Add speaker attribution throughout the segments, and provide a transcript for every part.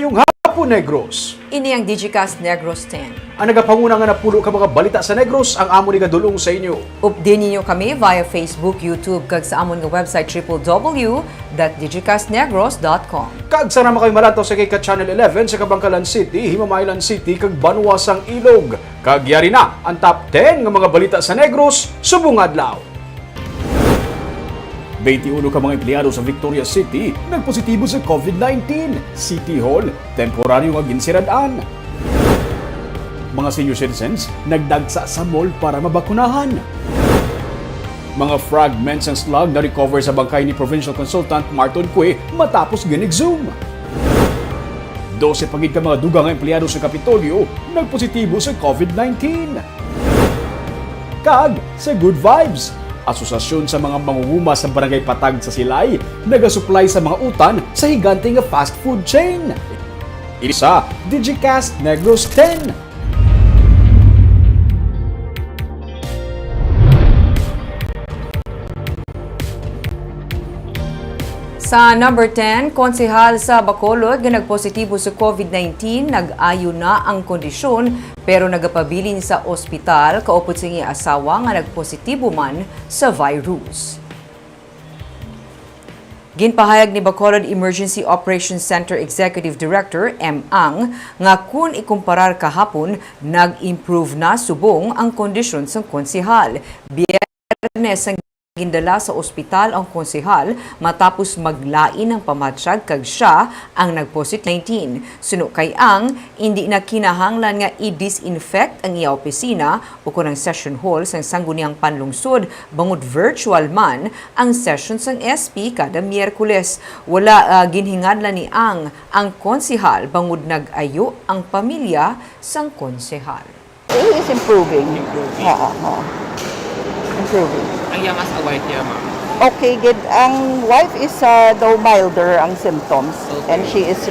Speaker 1: Yung hapon, Negros.
Speaker 2: Ini ang Digicast Negros X.
Speaker 1: Ang nagapanguna nga napulo ka mga balita sa Negros, ang amo ni kadulong sa inyo.
Speaker 2: Update ninyo kami via Facebook, YouTube, kag sa amon nga website www.digicastnegros.com.
Speaker 1: Kag sana kayo malantaw sa kay Channel 11 sa Kabangkalan City, Himamaylan City, kag Banwasang Ilog. Kag yari na ang top 10 nga mga balita sa Negros, subong adlaw. 21 ka mga empleyado sa Victoria City nagpositibo sa COVID-19. City Hall, temporaryo nga ginsiradaan. Mga senior citizens nagdagsa sa mall para mabakunahan. Mga fragments ng slug na recover sa bangkay ni Provincial Consultant Marton Cue matapos ginig-zoom. 12 pagid ka mga dugang empleyado sa Kapitolyo nagpositibo sa COVID-19. Kag sa Good Vibes, asosasyon sa mga mangunguma sa Barangay Patag sa Silay nagasupply sa mga utan sa higante nga fast food chain. Isa, Digicast Negros X.
Speaker 2: Sa number 10, konsehal sa Bacolod nga nagpositibo sa COVID-19, nag-ayo na ang kondisyon pero nagapabilin sa ospital kaupod sa iyang asawa nga nagpositibo man sa virus. Ginpahayag ni Bacolod Emergency Operations Center Executive Director M. Ang nga kung ikumparar kahapon, nag-improve na subong ang kondisyon sa konsehal. Biyernes ang gindala sa ospital ang konsehal matapos maglain ng pamatsyag kag siya ang nag-COVID-19. Suno kay Ang, hindi na kinahanglan nga i-disinfect ang iya opisina o kunang session hall sang sangguniang panlungsod bangod virtual man ang session sang SP kada Miyerkules. Wala ginhingadlan ni Ang konsehal bangod nag-ayo ang pamilya sang konsehal.
Speaker 3: It is improving. Improving.
Speaker 4: Ang yamas away niya, ma'am.
Speaker 3: Okay, good. Ang wife is though milder ang symptoms, and she's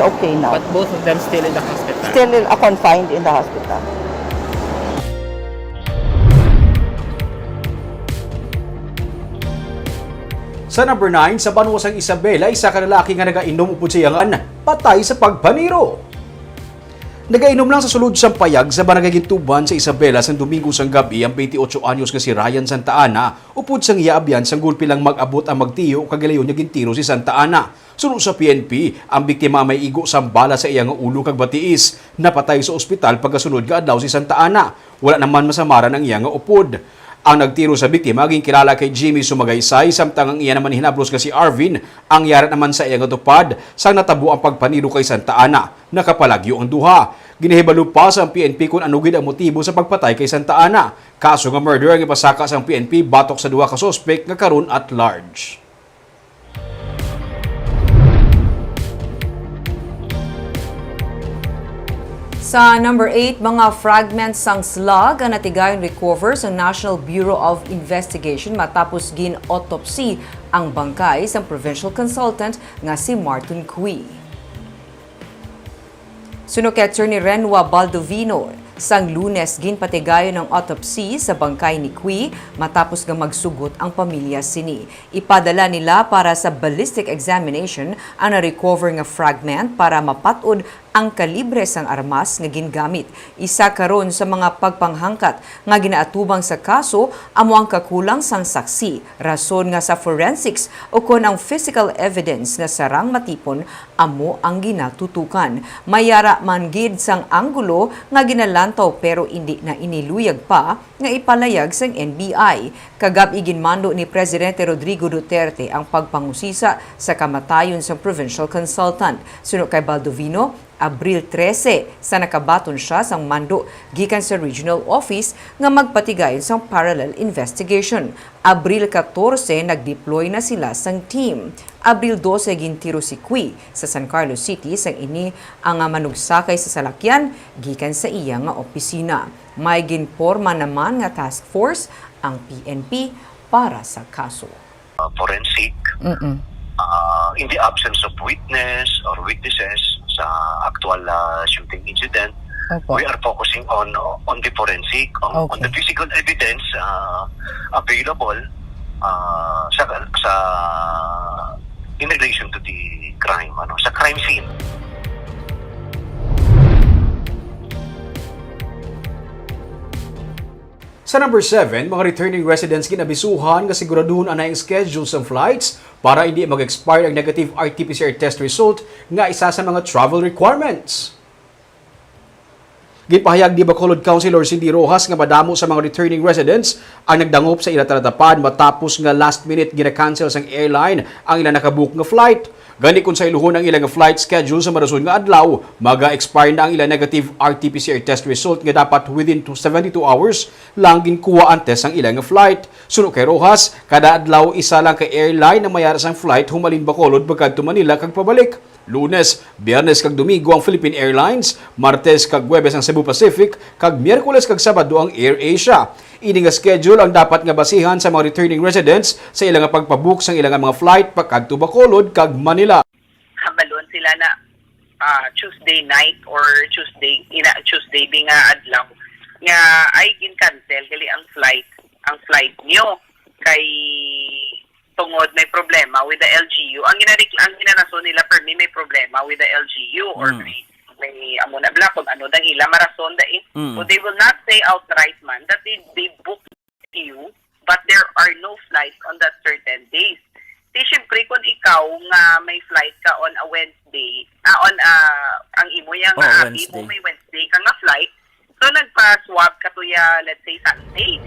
Speaker 3: okay now.
Speaker 4: But both of them still in the hospital.
Speaker 3: Still confined in the hospital.
Speaker 1: Sa number 9, sa Banwasang Isabela, isa ka lalaki nga nagainom upod sa iyangan, patay sa pagpaniro. Nagainom lang sa sulod sa payag sa barangay Gintuban sa Isabela sa Domingo sang gabi ang 28 anyos nga si Ryan Santa Ana upod sang iaabyan sang gulpi lang mag-abot ang magtiyo kagalayon niya gintiro si Santa Ana. Sunod sa PNP, ang biktima may igo sa bala sa iyang ulo kag batiis. Napatay sa ospital pagkasunod ga adlaw si Santa Ana. Wala naman masamaran ang iyang upod. Ang nagtiro sa biktima maging kilala kay Jimmy Sumagaysay samtang ang iya naman hinablos nga si Arvin. Ang yarat naman sa iyang tupad sang natabo ang pagpaniro kay Santa Ana. Nakapalagyo ang duha. Ginahibalo pa sa PNP kung anugid ang motibo sa pagpatay kay Santa Ana. Kaso nga murder ang ipasaka sa PNP batok sa duha ka suspect nga karon at large.
Speaker 2: Sa number 8, mga fragments sang slug ang natigayon recover sa National Bureau of Investigation matapos gin-autopsy ang bangkay sa provincial consultant nga si Marton Cue. Suno kay Attorney Renwa Baldovino, sang Lunes ginpatigayon ng autopsy sa bangkay ni Cue matapos nga magsugot ang pamilya sini. Ipadala nila para sa ballistic examination ang na-recover nga fragment para mapatod ang kalibre sang armas nga gingamit. Isa karon sa mga pagpanghangkat nga ginaatubang sa kaso amo ang kakulang sang saksi, rason nga sa forensics o kon ang physical evidence na sarang matipon amo ang ginatutukan. Mayara man gid sang anggulo nga ginalantaw pero hindi na iniluyag pa nga ipalayag sang NBI. Kagabi ginmando ni Presidente Rodrigo Duterte ang pagpangusisa sa kamatayon sa provincial consultant. Suno kay Baldovino, Abril 13 sa nakabaton siya sang mando gikan sa regional office nga magpatigayon sang parallel investigation. Abril 14 nagdeploy na sila sang team. Abril 12 gintiro si Cue sa San Carlos City sang ini ang manugsakay sa salakyan gikan sa iya nga opisina. May ginporma naman nga task force ang PNP para sa kaso.
Speaker 5: Forensic in the absence of witness or witnesses sa actual shooting incident. We are focusing on the forensic, on the physical evidence available sa in relation to the crime, sa crime scene.
Speaker 1: Sa number 7, mga returning residents ginabisuhan nga siguraduhon ang schedule sa flights para hindi mag-expire ang negative RT-PCR test result nga isa sa mga travel requirements. Gipahayag ni Bacolod Councilor Cindy Rojas nga madamo sa mga returning residents ang nagdangop sa ila talatapan matapos nga last minute gina-cancel sang airline ang ila nakabook nga flight. Gani kung sa iluhon ang ilang flight schedule sa marason nga adlaw, maga-expire na ang ilang negative RT-PCR test result nga dapat within 72 hours lang ginkuha ang test ang ilang flight. Suno kay Rojas, kada adlaw isa lang ka airline na mayara sang flight humalin Bacolod bagad to Manila kag pabalik. Lunes, Biyernes kag Domingo ang Philippine Airlines, Martes kag Huwebes ang Cebu Pacific, kag Miyerkules kag Sabado ang Air Asia. Ini nga schedule ang dapat nga basihan sa mga returning residents sa ilang pagpabook sang ilang mga flight pakadto Bacolod kag Manila.
Speaker 6: Habalon sila na Tuesday night or Tuesday bi nga adlaw nga ay gin-cancel gali ang flight niyo kay tungod may problema with the LGU. Ang ginarason nila per me may problema with the LGU or may amo na bla kung ano dang ila marason da So they will not say outright man that they booked you but there are no flights on that certain days. Di syempre kung ikaw nga may flight ka on a Wednesday, ang imo yang abi mo may Wednesday ka nga flight, so nagpa-swab ka to ya let's say Sunday.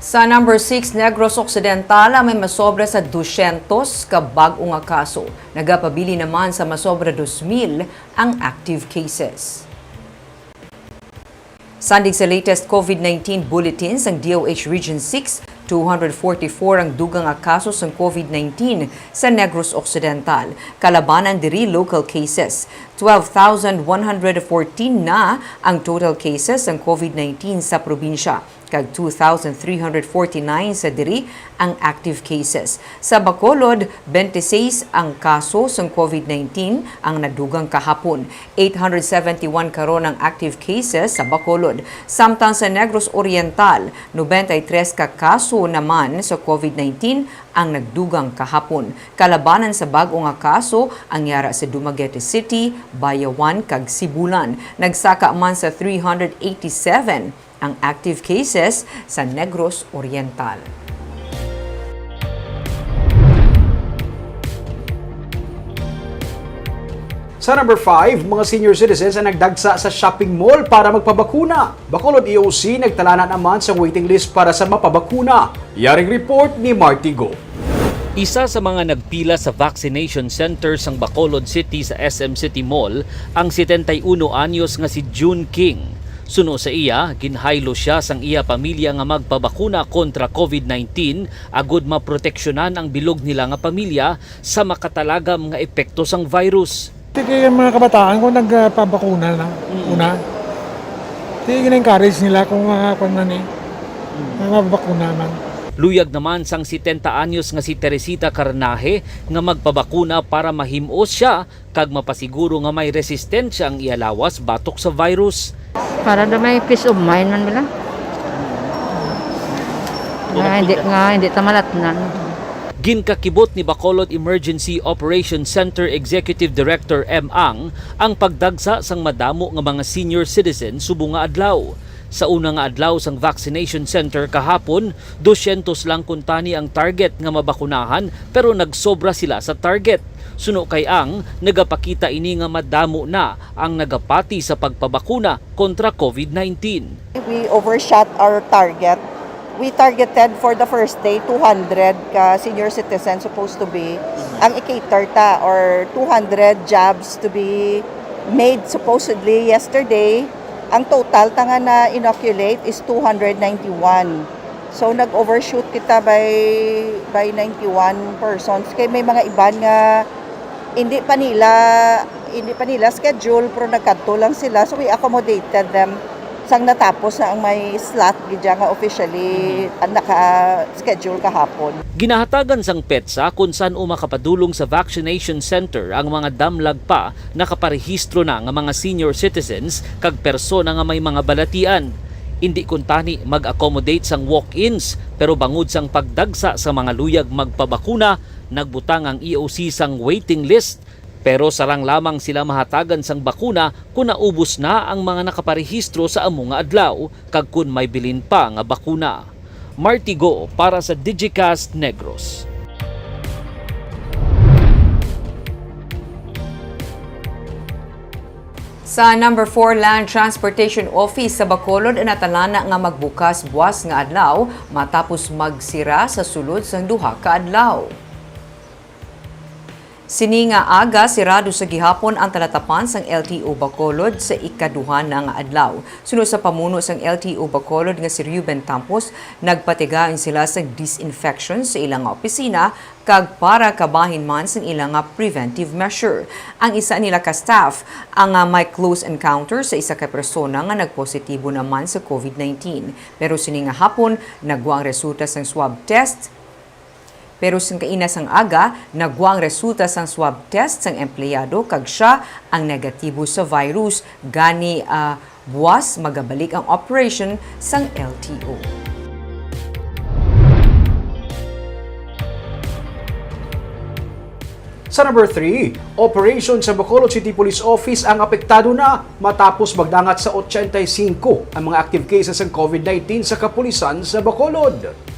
Speaker 2: Sa number 6, Negros Occidental may masobra sa 200 ka bag-o nga kaso. Nagapabili naman sa masobra 2,000 ang active cases. Sandig sa latest COVID-19 bulletins ang DOH Region 6, 244 ang dugang nga kaso ng COVID-19 sa Negros Occidental. Kalabanan diri local cases. 12,114 na ang total cases ng COVID-19 sa probinsya. Kag 2,349 sa diri ang active cases. Sa Bacolod, 26 ang kaso ng COVID-19 ang nadugang kahapon. 871 karon ang active cases sa Bacolod. Samtang sa Negros Oriental, 93 ka kaso naman sa COVID-19 ang nagdugang kahapon. Kalabanan sa bag-o nga kaso ang yara sa Dumaguete City, Bayawan kag Sibulan. Nagsaka man sa 387 ang active cases sa Negros Oriental.
Speaker 1: Sa number 5, mga senior citizens ang nagdagsa sa shopping mall para magpabakuna. Bacolod EOC nagtala na naman sa waiting list para sa mapabakuna. Yaring report ni Marty Go.
Speaker 7: Isa sa mga nagpila sa vaccination center sang Bacolod City sa SM City Mall ang 71 anyos nga si June King. Suno sa iya, ginhaylo siya sang iya pamilya nga magpabakuna kontra COVID-19 agud maproteksyonan ang bilog nila nga pamilya sa makatalagam nga epekto sang virus.
Speaker 8: Kaya mga kabataan kung nagpabakuna na una, encourage nila kung mabakuna man.
Speaker 7: Luyag naman sang 70 anyos nga si Teresita Carnaje nga magpabakuna para mahimos siya kag mapasiguro nga may resistensya ang iya lawas batok sa virus.
Speaker 9: Para na may peace of mind man nila. Hindi tamalatnan.
Speaker 7: Ginkakibot ni Bacolod Emergency Operations Center Executive Director M. Ang pagdagsa sang madamo nga mga senior citizen subong nga adlaw. Sa una nga adlaw sang vaccination center kahapon, 200 lang kuntani ang target nga mabakunahan pero nagsobra sila sa target. Suno kay Ang, nagapakita ini nga madamo na ang nagapati sa pagpabakuna kontra COVID-19.
Speaker 3: We overshot our target. We targeted for the first day 200 ka senior citizens supposed to be ang i-cater ta or 200 jobs to be made supposedly yesterday. Ang total tanga na inoculate is 291. So nag-overshoot kita by 91 persons. Kay may mga iban nga hindi pa nila schedule pero nagkadto lang sila. So we accommodated them sang natapos na ang may slot gidya nga officially naka-schedule kahapon.
Speaker 7: Ginahatagan sang petsa kung saan makapadulong sa vaccination center ang mga damlag pa nakaparehistro na nga mga senior citizens kag persona nga may mga balatian. Hindi kuntani mag-accommodate sang walk-ins pero bangod sang pagdagsa sa mga luyag magpabakuna, nagbutang ang EOC sang waiting list pero sarang lamang sila mahatagan sang bakuna kung naubos na ang mga nakaparehistro sa amo nga adlaw kag kun may bilin pa nga bakuna. Marty Go para sa Digicast Negros.
Speaker 2: Sa number 4 Land Transportation Office sa Bacolod natalana nga magbukas buwas nga adlaw matapos magsira sa sulod sang duha ka adlaw. Sini nga aga sirado sa gihapon ang talatapan sang LTO Bacolod sa ikaduha na nga adlaw. Sunod sa pamuno sang LTO Bacolod nga si Ruben Tampos, nagpatigaan sila sa disinfection sa ilang opisina kag para kabahin man sang ilang preventive measure. Ang isa nila ka staff ang may close encounter sa isa ka persona nga nagpositibo naman sa COVID-19. Pero sini nga hapon nagwa ang resulta sang swab test. Pero sang kainas ang aga, nagwa ang resulta sang swab test sang empleyado kag siya ang negatibo sa virus. Gani buwas magabalik ang operation sang LTO.
Speaker 1: Sa number 3, operation sa Bacolod City Police Office ang apektado na matapos magdangat sa 85 ang mga active cases ng COVID-19 sa kapulisan sa Bacolod.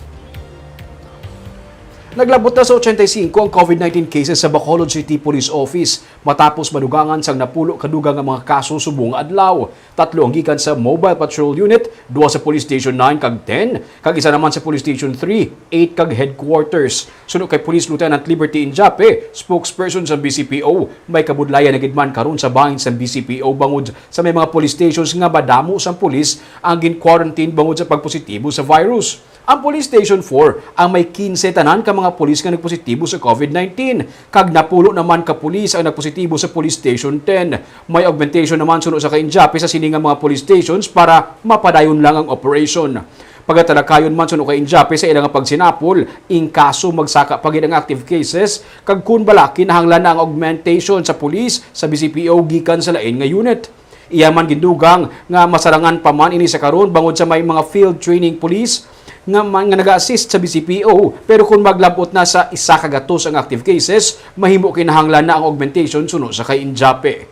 Speaker 1: Naglabot na sa 85 ang COVID-19 cases sa Bacolod City Police Office matapos madugangan sang napulo kadugang ang mga kaso subong adlaw. 3 ang gikan sa Mobile Patrol Unit, 2 sa Police Station 9 kag 10, kag isa naman sa Police Station 3, 8 kag headquarters. Sunod kay Police Lieutenant Liberty Injape, spokesperson sa BCPO, may kabudlayan na gidman karon sa bahin sa BCPO bangod sa may mga police stations nga madamo sang pulis ang gin-quarantine bangod sa pagpositibo sa virus. Ang Police Station 4 ang may 15 tanan ka mga pulis nga nagpositibo sa COVID-19. Kag napulo naman ka pulis ang nagpositibo sa Police Station 10. May augmentation naman sunod sa kainjapi sa siningang mga police stations para mapadayon lang ang operation. Pagatalakayon man sunod kainjapi sa ilang pagsinapol, in kaso magsaka pagid ang active cases, kag kun bala kinahanglan na ang augmentation sa pulis sa BCPO gikan sa lain nga unit. Iyaman gindugang nga masarangan pa man ini sa karon bangod sa may mga field training police nga nag-assist sa BCPO pero kung maglabot na sa isa ka gatos ang active cases, mahimo kinahanglan na ang augmentation sunod sa kay Injape.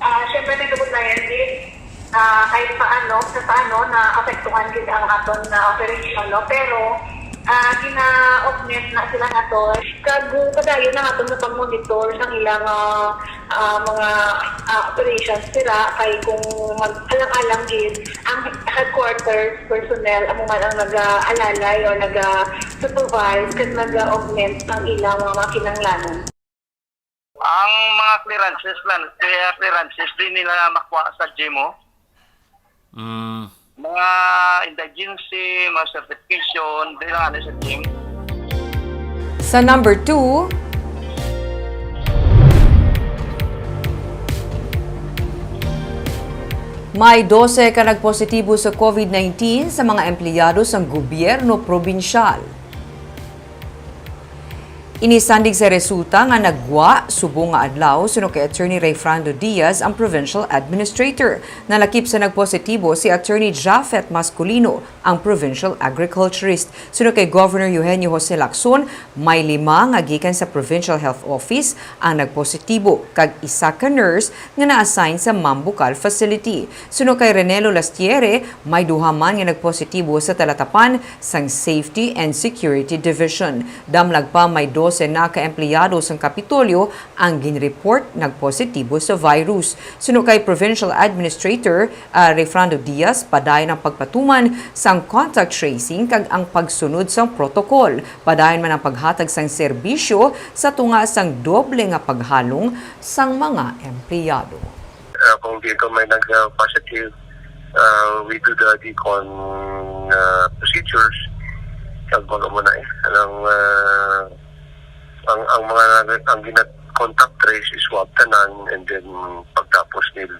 Speaker 10: Siyempre nagabot na yan din kahit paano, sa paano na apektuhan din ang aton na operation, no? Pero gina-augment na sila nga to. Kadayon na aton na pag-monitor ng ilang mga operations sila kay kung mag-alang-alang din ang headquarters personnel amo man ang nag-alalay o nag-supervise kasi nag-augment ang ilang mga kinanglanon.
Speaker 5: Ang mga clearances din nila makuha sa GMO. Mga indigency, mga certification, din lang sa GM.
Speaker 2: Sa number 2, may 12 ka nagpositibo sa COVID-19 sa mga empleyado sa gobyerno probinsyal. Inisandig sa resulta nga nagwa subong nga adlaw suno kay Attorney Rayfrando Diaz ang Provincial Administrator. Nalakip sa nagpositibo si Attorney Jafet Masculino, ang Provincial Agriculturist. Suno kay Governor Eugenio Jose Lacson, may 5 nga gikan sa Provincial Health Office ang nagpositibo kag isa ka nurse nga na-assign sa Mambucal Facility. Suno kay Renelo Lastiere, may 2 man nga nagpositibo sa talatapan sang Safety and Security Division. Damlag pa may 12 na ka-empleyado sa Kapitolyo ang ginreport nagpositibo sa virus. Suno kay Provincial Administrator Rayfrando Diaz, padayon ang pagpatuman sang contact tracing kag ang pagsunod sang protocol. Padayon man ang paghatag sang serbisyo sa tunga sang doble nga paghalong sang mga empleyado.
Speaker 5: Kung dito may nag-positive, we do the decon procedures. Kagbaga mo na ang contact trace is swab tanan, and then pagtapos nila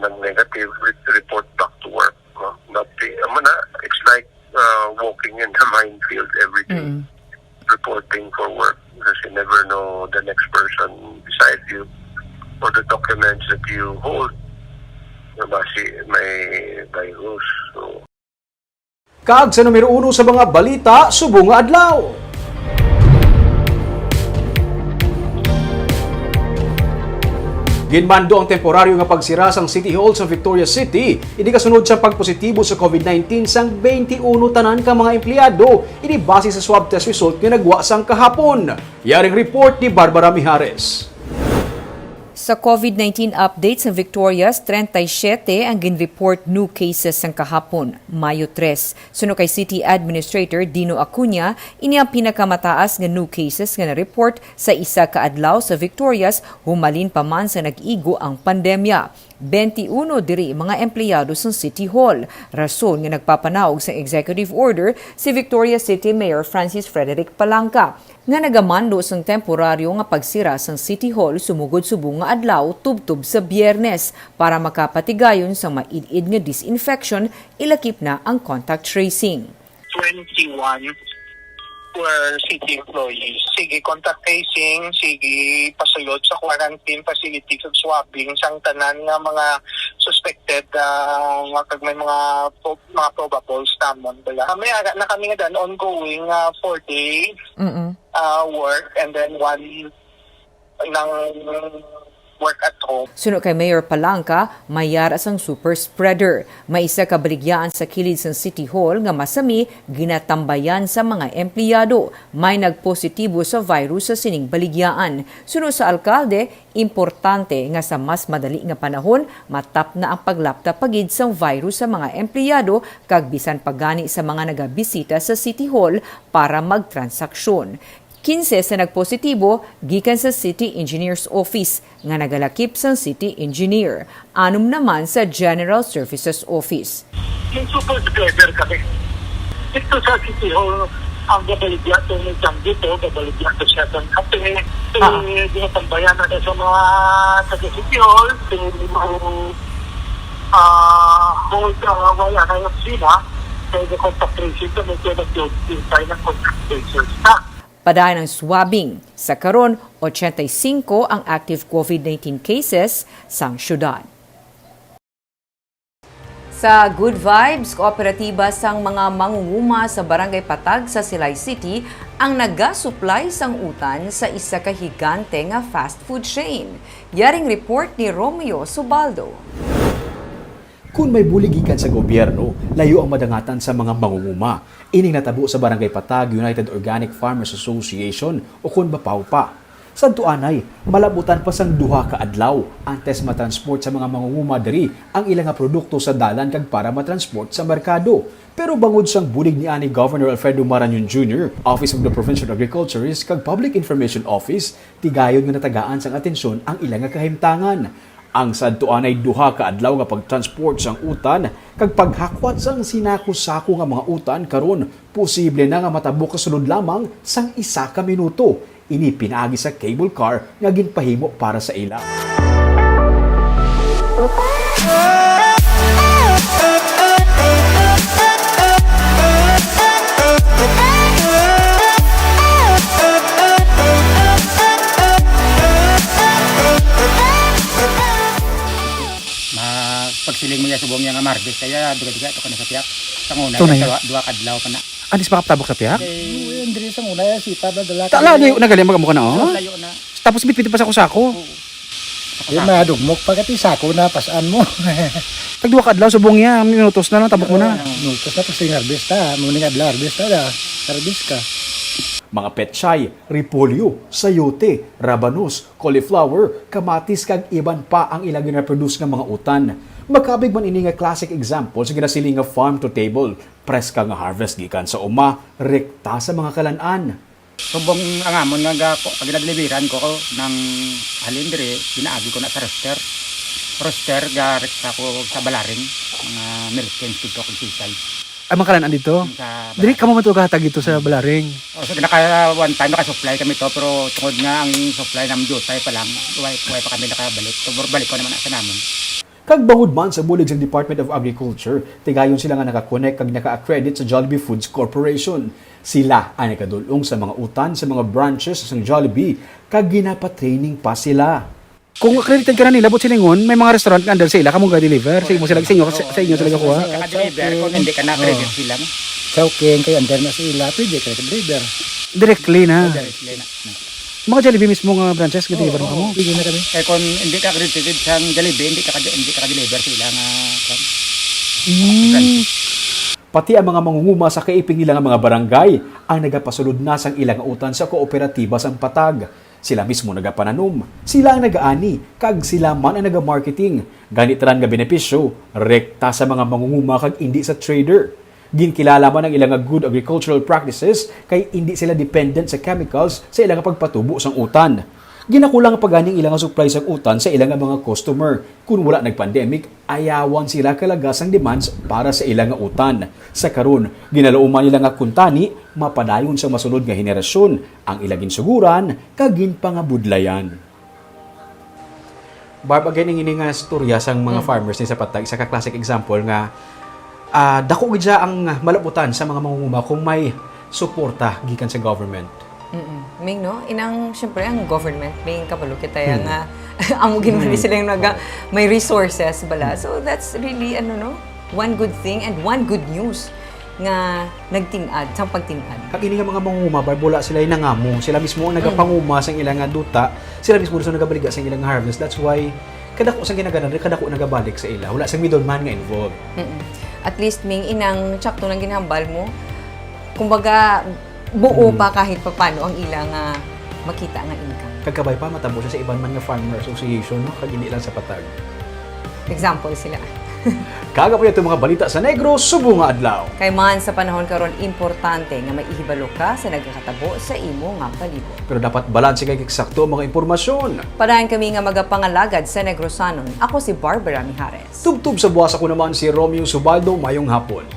Speaker 5: nag-negative, report back to work. It's like walking in the minefield every day, reporting for work, because you never know the next person beside you or the documents that you hold Nabasi may virus. So,
Speaker 1: Kaag sa numero 1 sa mga balita, subong nga adlaw. Ginmando ang temporaryo nga pagsira sang City Hall sa Victoria City. Ini kasunod sa pagpositibo sa COVID-19 sang 21 tanan ka mga empleyado. Ini base sa swab test result nga nagwa sang kahapon. Yaring report ni Barbara Mijares.
Speaker 2: Sa COVID-19 update sa Victoria, 37 ang gin-report new cases ng kahapon, Mayo 3. Suno kay City Administrator Dino Acuña, ini ang pinakamataas nga new cases nga na-report sa isa ka adlaw sa Victorias, humalin pa man sa nag-igo ang pandemya. 21 diri mga empleyado sa City Hall. Rason nga nagpapanaog sa executive order si Victoria City Mayor Francis Frederick Palanca nga nagamando sang temporaryo nga pagsira sang City Hall sumugod subong nga adlaw tubtob sa Biyernes para makapatigayon sa maid-id nga disinfection, ilakip na ang contact tracing.
Speaker 6: 21 were city employees. Sige, contact tracing, sige, pasulod sa quarantine facility sa swabbing sang tanan nga mga suspected may mga probables tamon bala. May aga na kami nga dan ongoing 4-day work and then 1 ng work at home.
Speaker 2: Suno kay Mayor Palanca, mayara sang super spreader. May isa ka baligyaan sa kilid sa City Hall nga masami ginatambayan sa mga empleyado. May nagpositibo sa virus sa sining baligyaan. Suno sa alkalde, importante nga sa mas madali nga panahon matap na ang paglapta pagid sang virus sa mga empleyado kag bisan pagani sa mga nagabisita sa City Hall para magtransaksyon. 15 sa nagpositibo gikan sa City Engineer's Office nga nagalakip sa City Engineer. 6 naman sa General Services Office.
Speaker 10: Yung super spreader kami. Dito sa City Hall, ang gabaligyan ito may jam dito, gabaligyan ito siya ng kape. Dinatambayan natin sa mga taga-City Hall. Hold wala na yung sila. Kaya the contact tracing ito, may nag-identify ng contact tracers na.
Speaker 2: Padayon ng swabbing. Sa karon, 85 ang active COVID-19 cases sang syudad. Sa Good Vibes, kooperatiba sang mga mangunguma sa Barangay Patag sa Silay City ang nagasupply sang utan sa isa ka higante nga fast food chain. Yaring report ni Romeo Subaldo.
Speaker 1: Kung may buligikan sa gobyerno, layo ang madangatan sa mga mangunguma. Ining natabo sa Barangay Patag United Organic Farmers Association o kun bapaw pa. Sa tuanay, malabutan pa sang duha ka adlaw antes matransport sa mga mangunguma diri ang ilang nga produkto sa dalan kag para matransport sa merkado. Pero bangod sang bulig ni ani Governor Alfredo Marañon Jr., Office of the Provincial Agriculturist kag Public Information Office, tigayon nga natagaan sang atensyon ang ilang nga kahimtangan. Ang sadtuan ay duha ka adlaw nga pagtransport sang utan kag paghakwat sang sinako-sako nga mga utan karon posible na nga matabok kasulod lamang sang 1 ka minuto. Ini pinaagi sa cable car nga ginpahimo para sa ila.
Speaker 4: Pagsiling mo niya subong niya nga mardes kaya duga-duga ito ka na sa tiyak. Tanguna, duwa kadlaw pa na.
Speaker 1: Anis pa katabok sa tiyak?
Speaker 4: Eh, hindi sa una, sipa ba dala.
Speaker 1: Tala, nagaling magamu ka na oh.
Speaker 4: Layo na.
Speaker 1: Tapos bitbit pa sa kusako.
Speaker 8: Yung madugmok, pagkati sako na, pasaan mo.
Speaker 1: Tagduwa ka adlaw subong niya, minutos na lang tabok mo na.
Speaker 8: Minutos na, pasing harvest ta. Muning adlaw, harvest ta da. Harvest ka.
Speaker 1: Mga petchay, repolyo, sayote, rabanus, cauliflower, kamatis kag iban pa ang ilang gina-produce nga mga utan. Makabig man ini nga classic example sa ginasili nga farm to table, preska nga harvest gikan sa uma, rekta sa mga kalan-an.
Speaker 4: Subong ang amon nga pag nadeliveran ko ng halindre, pinaagi ko na sa roster. Roster ga rekta ko sa balaring, mga milk cans dito kung sisay.
Speaker 1: Ay, mga kalan-an dito? Dili ka mo matugahatag dito sa balaring.
Speaker 4: O, so, one time naka-supply kami to, pero tungod nga ang supply ng jutay pa lang, huwag pa kami nakabalik. So, balik ko naman sa namin.
Speaker 1: Kag bangod man sa bulig sa Department of Agriculture, tigayon sila nga nakakonek kag naka-accredit sa Jollibee Foods Corporation. Sila ang nakadulong sa mga utan sa mga branches sa Jollibee kag ginapatraining pa sila. Kung accredited ka na nila, but silingon, may mga restaurant nga under sila, kamong ga-deliver. Sa inyo sila kuha.
Speaker 4: Ka-deliver kung hindi ka na-credit sila. Chowking kayo under na sila, pwede ka deliver.
Speaker 1: Directly na.
Speaker 4: Directly na.
Speaker 1: Mga Jollibee mismo nga branches, ga-deliver mo kamo.
Speaker 4: Pwede na kami. Eh kung hindi ka accredited sa Jollibee, hindi ka deliver sila nga.
Speaker 1: Pati ang mga mangunguma sa kaiping nila nga mga barangay ang nagapasulod na sang ilang utan sa kooperatiba sang patag. Sila mismo nagapananom, sila ang nagaani, kag sila man ang naga-marketing. Ganit ran nga benepisyo, rekta sa mga mangunguma kag hindi sa trader. Ginkilala man ang ilang nga good agricultural practices kay hindi sila dependent sa chemicals sa ilang nga pagpatubo sang utan. Ginakulang ang paganing ilang nga supply sang utan sa ilang nga mga customer. Kung wala nag-pandemic, ayawan sila kalagas ang demands para sa ilang nga utan. Sa karon, ginalauman nila nga kuntani, mapadayon sa masunod nga henerasyon, ang ilang insuguran, kagin pangabudlayan. Barb, again, ang ini nga storya sang mga farmers ni sa patag, isa ka classic example nga, dako gid siya ang malaputan sa mga mangunguma kung may suporta gikan sa government.
Speaker 2: Ming, no? Inang, syempre, ang government, Ming, kabalo kita nga, amugin mo rin sila yung may resources, bala. So, that's really, one good thing and one good news nga nagtinad, sa pagtinad.
Speaker 1: Kag ini nga mga mangunguma, Barb, wala sila yung nangamo. Sila mismo ang nagapanguma sa ilang nga duta. Sila mismo sa nagabaliga sa ilang harvest. That's why, kadako sa ginaganan, kadako nagabalik sa ila. Wala sa middleman nga involved.
Speaker 2: At least, Ming, inang tsakto ng ginhambal mo, kumbaga, buo pa kahit pa paano ang ilang makita nga income.
Speaker 1: Kagkabay pa, matabo siya sa ibang man nga farmer association, no? Kag hindi lang sa patag.
Speaker 2: Example sila.
Speaker 1: Kaga po itong mga balita sa Negros, subo nga adlaw.
Speaker 2: Kay man sa panahon karon importante nga maihibalo ka sa nagkakatabo sa imo nga palibot.
Speaker 1: Pero dapat balanse kay eksakto ang mga impormasyon.
Speaker 2: Padayon kami nga magapangalagad sa Negrosanon. Ako si Barbara Mijares.
Speaker 1: Tubtub sa buwas ako naman si Romeo Subaldo, mayong hapon.